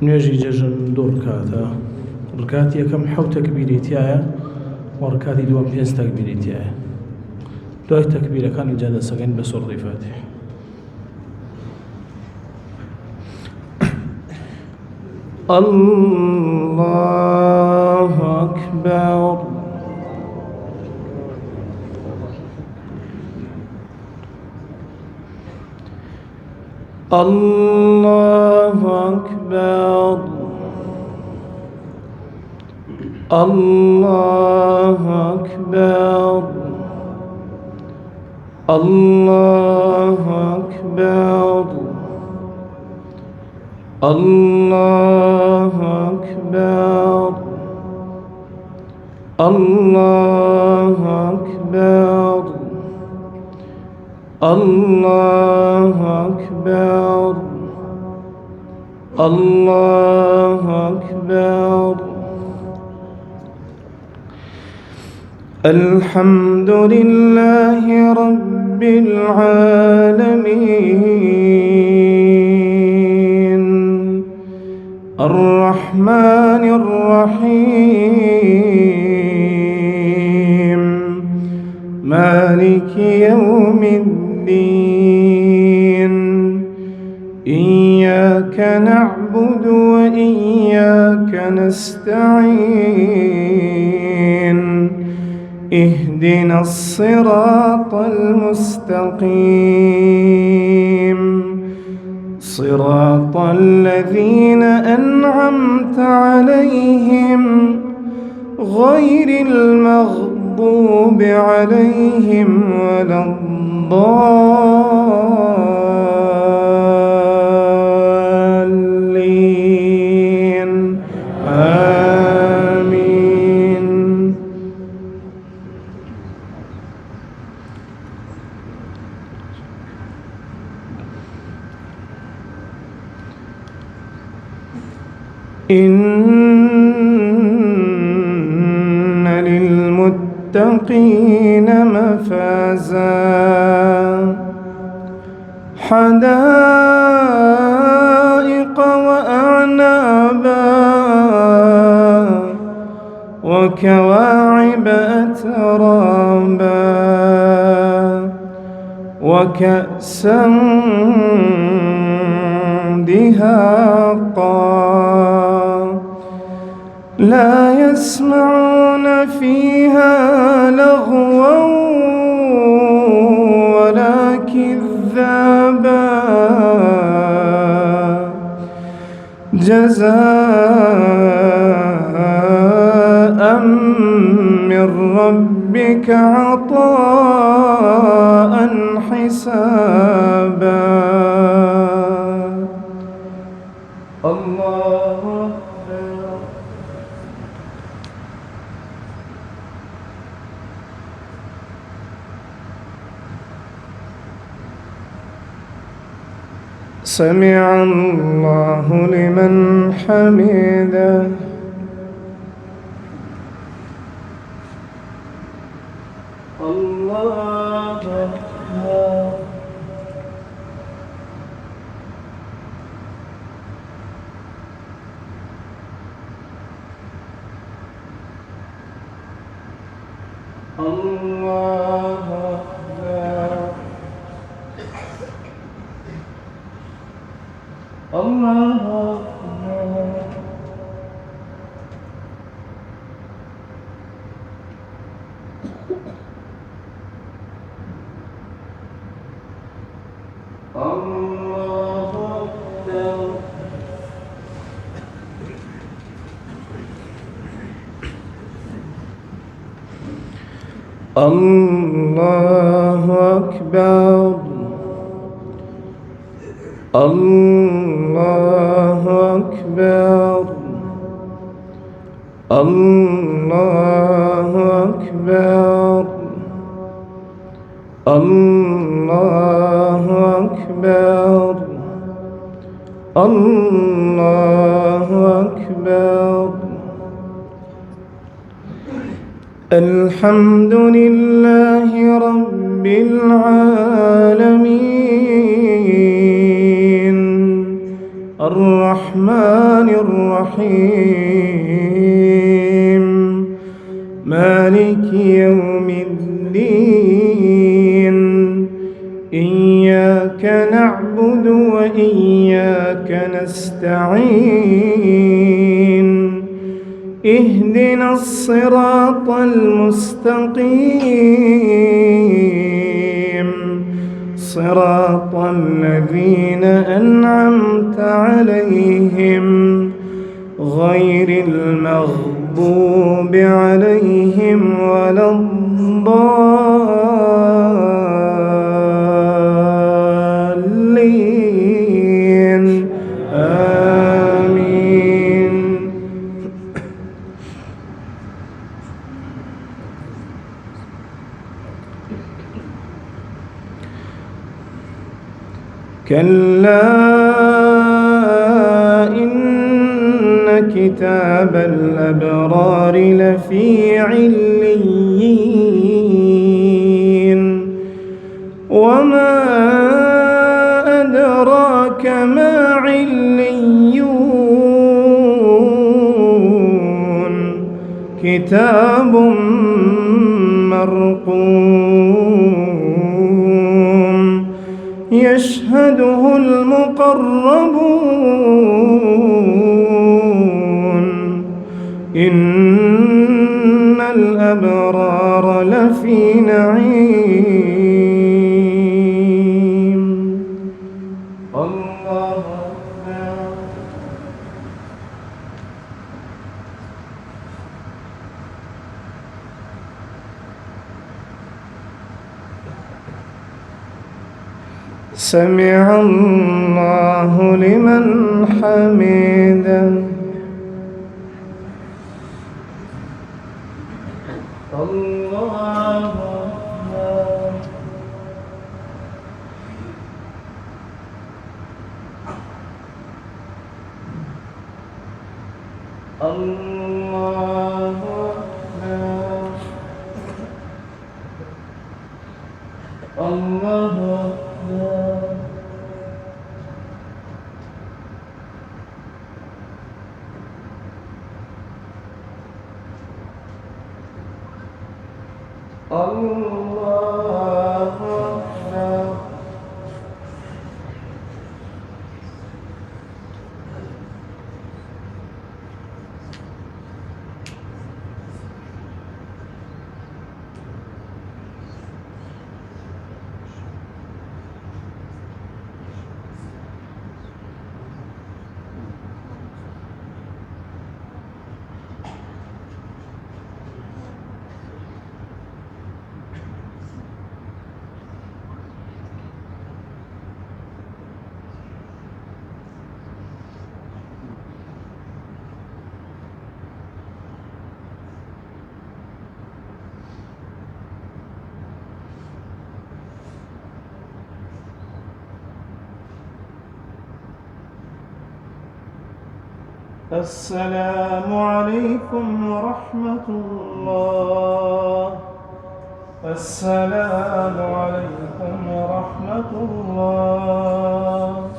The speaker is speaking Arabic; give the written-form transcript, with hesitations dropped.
نوێژی جەژن دوو ڕکاتە. ڕکاتی یەکەم 7 تەکبیری تایە و ڕکاتی دووەم 5 تەکبیری تایە. دوای تەکبیرەکان اینجا دەسەکەین بە سوڕەی فاتحە. الله أكبر. الله أكبر. الله أكبر. الله أكبر. الله أكبر. الله أكبر. الله أكبر. الله أكبر. الحمد لله رب العالمين الرحمن الرحيم مالك يوم الدين إياك نعبد وإياك نستعين اهدنا الصراط المستقيم صراط الذين أنعمت عليهم غير المغضوب عليهم ولا الضالين آمين. إن للمتقين مفازا حدائق وأعنابا وكواعب أترابا وكأسا دهاقا لا يسمعون فيها لغوا ولا كذابا جزاء من ربك عطاء حسابا. الله أكبر. سمع الله لمن حمده. الله أكبر. الله أكبر. الله أكبر. الله أكبر. الله أكبر. الله أكبر. الله أكبر. الله أكبر. الله أكبر. الحمد لله رب العالمين الرحمن الرحيم مالك يوم الدين إياك نعبد وإياك نستعين اهدنا الصراط المستقيم صراط الذين أنعمت عليهم غير المغضوب عليهم ولا الضالين آمين. كلا إن كتاب الأبرار لفي عليين وما أدراك ما عليون كتاب مرقوم يشهده المقربون إن الأبرار لفي نعيم. الله أكبر. سمع الله لمن حمده. الله أكبر. الله أكبر. الله أكبر. الله أكبر. السلام عليكم ورحمة الله. السلام عليكم ورحمة الله.